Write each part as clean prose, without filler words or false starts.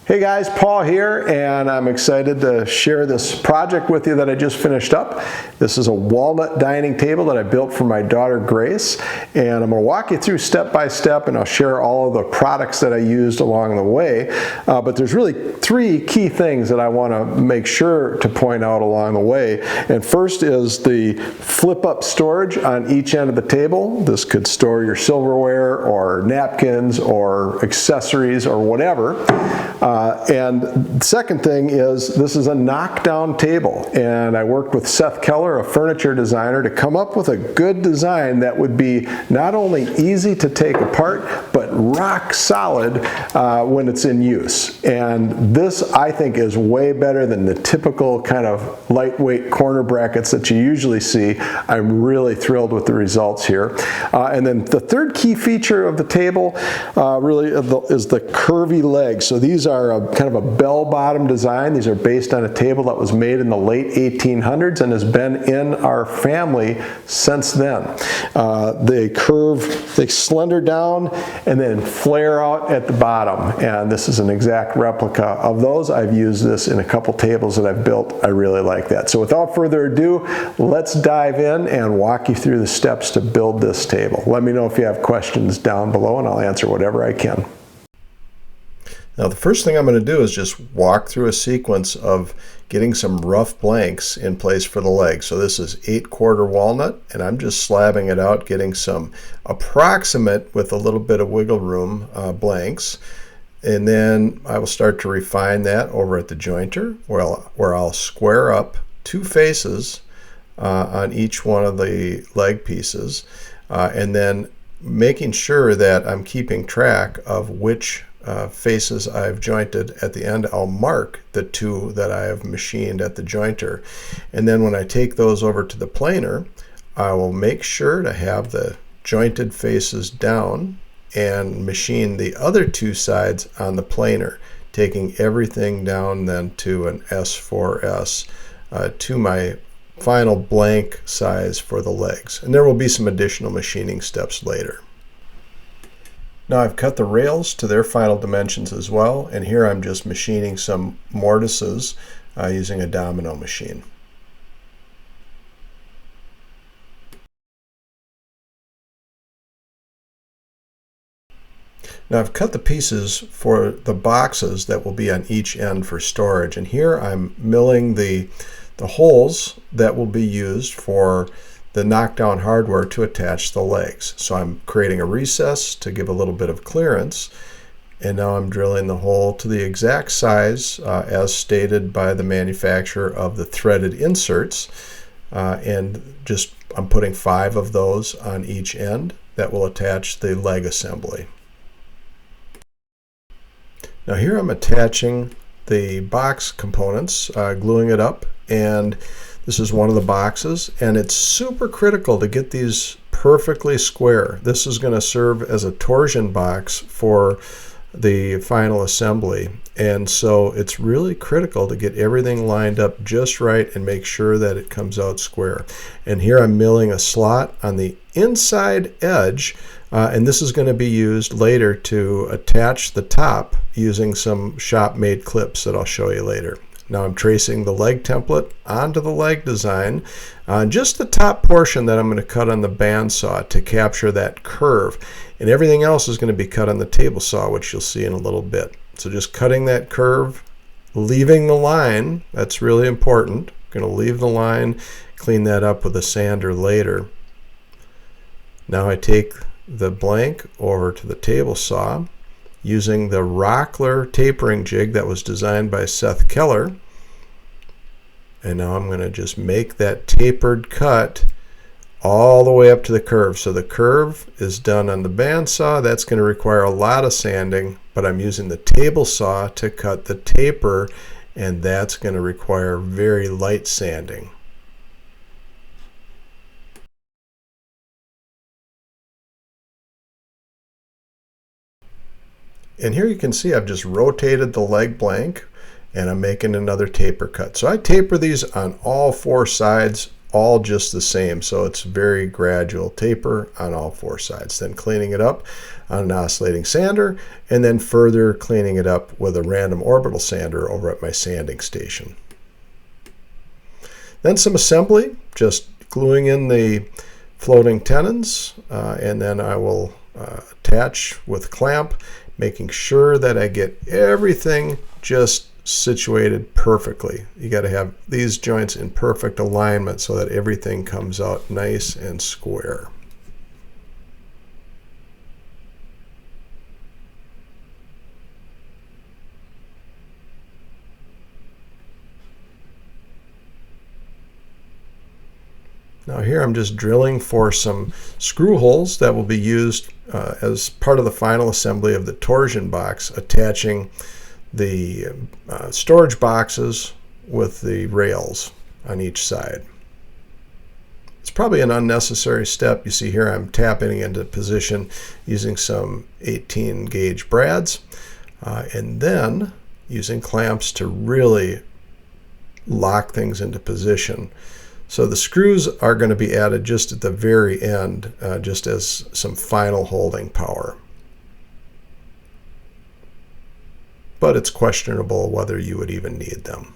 Hey guys, Paul here, and I'm excited to share this project with you that I just finished up. This is a walnut dining table that I built for my daughter Grace, and I'm going to walk you through step by step, and I'll share all of the products that I used along the way. But there's really three key things that I want to make sure to point out along the way. And first is the flip-up storage on each end of the table. This could store your silverware or napkins or accessories or whatever. And the second thing is this is a knockdown table, and I worked with Seth Keller, a furniture designer, to come up with a good design that would be not only easy to take apart but rock solid when it's in use. And this, I think, is way better than the typical kind of lightweight corner brackets that you usually see. I'm really thrilled with the results here. And then the third key feature of the table really is the curvy legs. So these are kind of a bell-bottom design. These are based on a table that was made in the late 1800s and has been in our family since then. They curve, they slender down and then flare out at the bottom. And this is an exact replica of those. I've used this in a couple tables that I've built. I really like that. So without further ado, let's dive in and walk you through the steps to build this table. Let me know if you have questions down below and I'll answer whatever I can. Now the first thing I'm going to do is just walk through a sequence of getting some rough blanks in place for the legs. So this is 8/4 walnut, and I'm just slabbing it out, getting some approximate with a little bit of wiggle room blanks. And then I will start to refine that over at the jointer where I'll square up two faces on each one of the leg pieces, and then making sure that I'm keeping track of which faces I've jointed at the end. I'll mark the two that I have machined at the jointer, and then when I take those over to the planer, I will make sure to have the jointed faces down and machine the other two sides on the planer, taking everything down then to an S4S to my final blank size for the legs. And there will be some additional machining steps later. Now I've cut the rails to their final dimensions as well, and here I'm just machining some mortises using a domino machine. Now I've cut the pieces for the boxes that will be on each end for storage, and here I'm milling the holes that will be used for the knockdown hardware to attach the legs. So I'm creating a recess to give a little bit of clearance, and now I'm drilling the hole to the exact size as stated by the manufacturer of the threaded inserts, and just I'm putting 5 of those on each end that will attach the leg assembly. Now here I'm attaching the box components, gluing it up, and this is one of the boxes, and it's super critical to get these perfectly square. This is going to serve as a torsion box for the final assembly, and so it's really critical to get everything lined up just right and make sure that it comes out square. And here I'm milling a slot on the inside edge, and this is going to be used later to attach the top using some shop-made clips that I'll show you later. Now I'm tracing the leg template onto the leg design, just the top portion that I'm going to cut on the bandsaw to capture that curve, and everything else is going to be cut on the table saw, which you'll see in a little bit. So just cutting that curve, leaving the line, that's really important. I'm going to leave the line, clean that up with a sander later. Now I take the blank over to the table saw using the Rockler tapering jig that was designed by Seth Keller. And now I'm going to just make that tapered cut all the way up to the curve. So the curve is done on the bandsaw. That's going to require a lot of sanding, but I'm using the table saw to cut the taper, and that's going to require very light sanding. And here you can see I've just rotated the leg blank, and I'm making another taper cut. So I taper these on all 4 sides all just the same. So it's very gradual taper on all 4 sides. Then cleaning it up on an oscillating sander, and then further cleaning it up with a random orbital sander over at my sanding station. Then some assembly, just gluing in the floating tenons, and then I will attach with clamp, making sure that I get everything just situated perfectly. You got to have these joints in perfect alignment so that everything comes out nice and square. Now here I'm just drilling for some screw holes that will be used as part of the final assembly of the torsion box, attaching the storage boxes with the rails on each side. It's probably an unnecessary step. You see here I'm tapping into position using some 18 gauge brads, and then using clamps to really lock things into position. So the screws are going to be added just at the very end, just as some final holding power. But it's questionable whether you would even need them.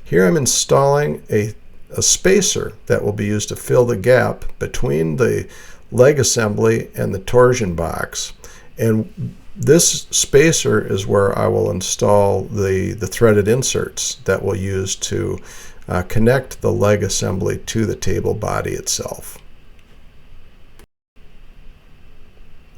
Here I'm installing a spacer that will be used to fill the gap between the leg assembly and the torsion box. And this spacer is where I will install the threaded inserts that we'll use to connect the leg assembly to the table body itself.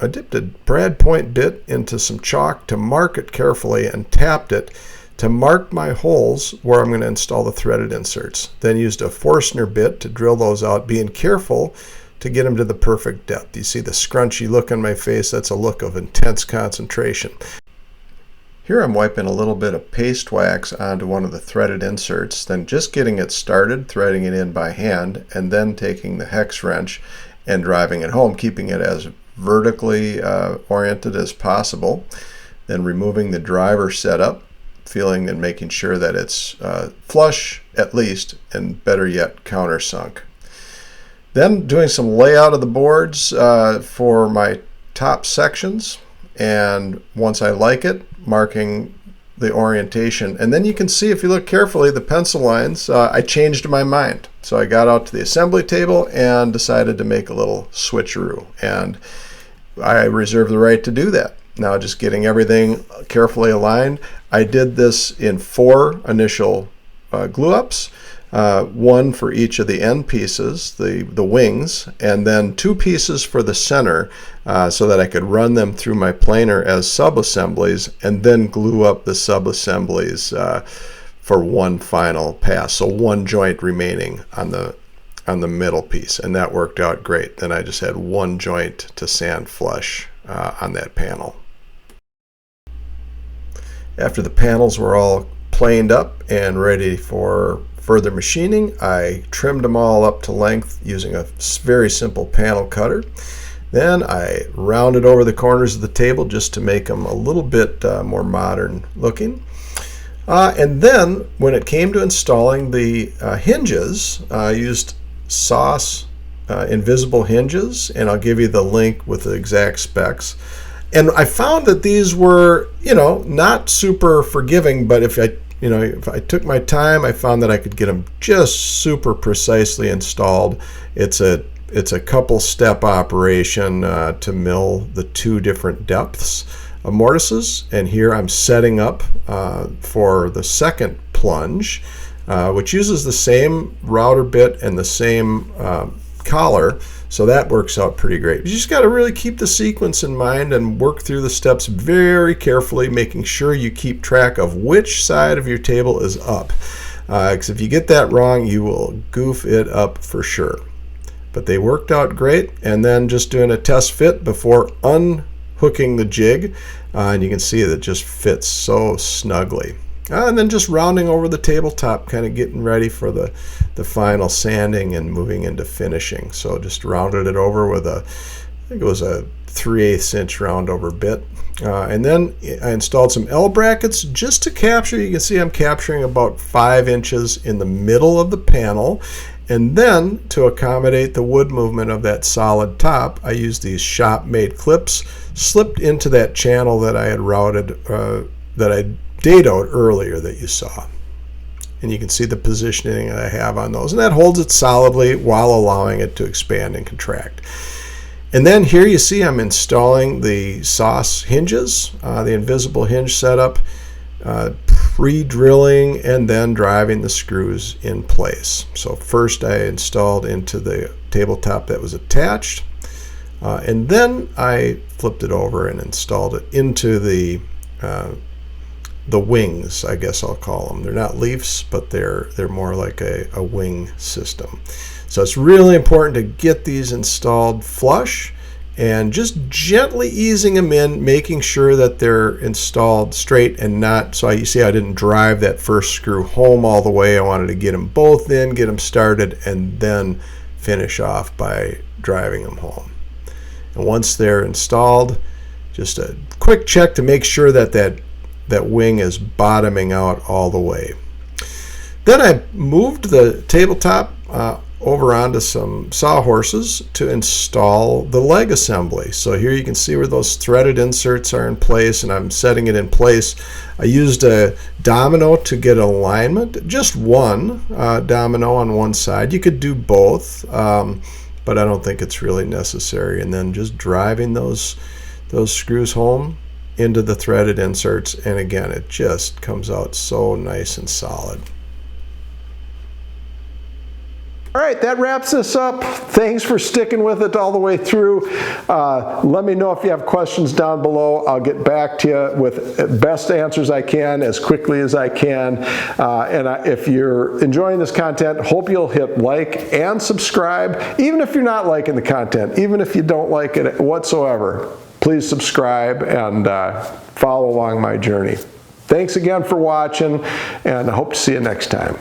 I dipped a brad point bit into some chalk to mark it carefully and tapped it to mark my holes where I'm going to install the threaded inserts. Then used a Forstner bit to drill those out, being careful to get them to the perfect depth. You see the scrunchy look on my face? That's a look of intense concentration. Here I'm wiping a little bit of paste wax onto one of the threaded inserts, then just getting it started, threading it in by hand, and then taking the hex wrench and driving it home, keeping it as vertically oriented as possible. Then removing the driver setup, feeling and making sure that it's flush at least, and better yet, countersunk. Then doing some layout of the boards for my top sections, and once I like it, marking the orientation. And then you can see, if you look carefully, the pencil lines, I changed my mind. So I got out to the assembly table and decided to make a little switcheroo, and I reserve the right to do that. Now just getting everything carefully aligned. I did this in 4 initial glue ups. 1 for each of the end pieces, the wings, and then 2 pieces for the center, so that I could run them through my planer as sub-assemblies and then glue up the sub-assemblies for one final pass. So 1 joint remaining on the middle piece, and that worked out great. Then I just had 1 joint to sand flush on that panel. After the panels were all planed up and ready for further machining, I trimmed them all up to length using a very simple panel cutter. Then I rounded over the corners of the table just to make them a little bit more modern looking. And then when it came to installing the hinges, I used SOSS invisible hinges, and I'll give you the link with the exact specs. And I found that these were, not super forgiving, but if I took my time, I found that I could get them just super precisely installed. It's a couple step operation to mill the 2 different depths of mortises. And here I'm setting up for the second plunge, which uses the same router bit and the same collar. So that works out pretty great. You just got to really keep the sequence in mind and work through the steps very carefully, making sure you keep track of which side of your table is up. Because if you get that wrong, you will goof it up for sure. But they worked out great. And then just doing a test fit before unhooking the jig, and you can see that it just fits so snugly. And then just rounding over the tabletop, kind of getting ready for the final sanding and moving into finishing. So just rounded it over with a think it was a 3/8 inch round over bit. And then I installed some L brackets just to capture. You can see I'm capturing about 5 inches in the middle of the panel. And then to accommodate the wood movement of that solid top, I used these shop-made clips slipped into that channel that I had routed, that I dadoed earlier that you saw. And you can see the positioning that I have on those. And that holds it solidly while allowing it to expand and contract. And then here you see I'm installing the SOSS hinges, the invisible hinge setup, pre-drilling and then driving the screws in place. So first I installed into the tabletop that was attached, and then I flipped it over and installed it into the wings, I guess I'll call them. They're not leaves, but they're more like a wing system. So it's really important to get these installed flush and just gently easing them in, making sure that they're installed straight and not, so you see I didn't drive that first screw home all the way. I wanted to get them both in, get them started, and then finish off by driving them home. And once they're installed, just a quick check to make sure that that wing is bottoming out all the way. Then I moved the tabletop over onto some sawhorses to install the leg assembly. So here you can see where those threaded inserts are in place, and I'm setting it in place. I used a domino to get alignment, just one domino on one side. You could do both, but I don't think it's really necessary. And then just driving those screws home into the threaded inserts, and again, it just comes out so nice and solid. All right, that wraps this up. Thanks for sticking with it all the way through. Let me know if you have questions down below. I'll get back to you with best answers I can as quickly as I can. If you're enjoying this content, hope you'll hit like and subscribe. Even if you're not liking the content, even if you don't like it whatsoever, please subscribe and follow along my journey. Thanks again for watching, and I hope to see you next time.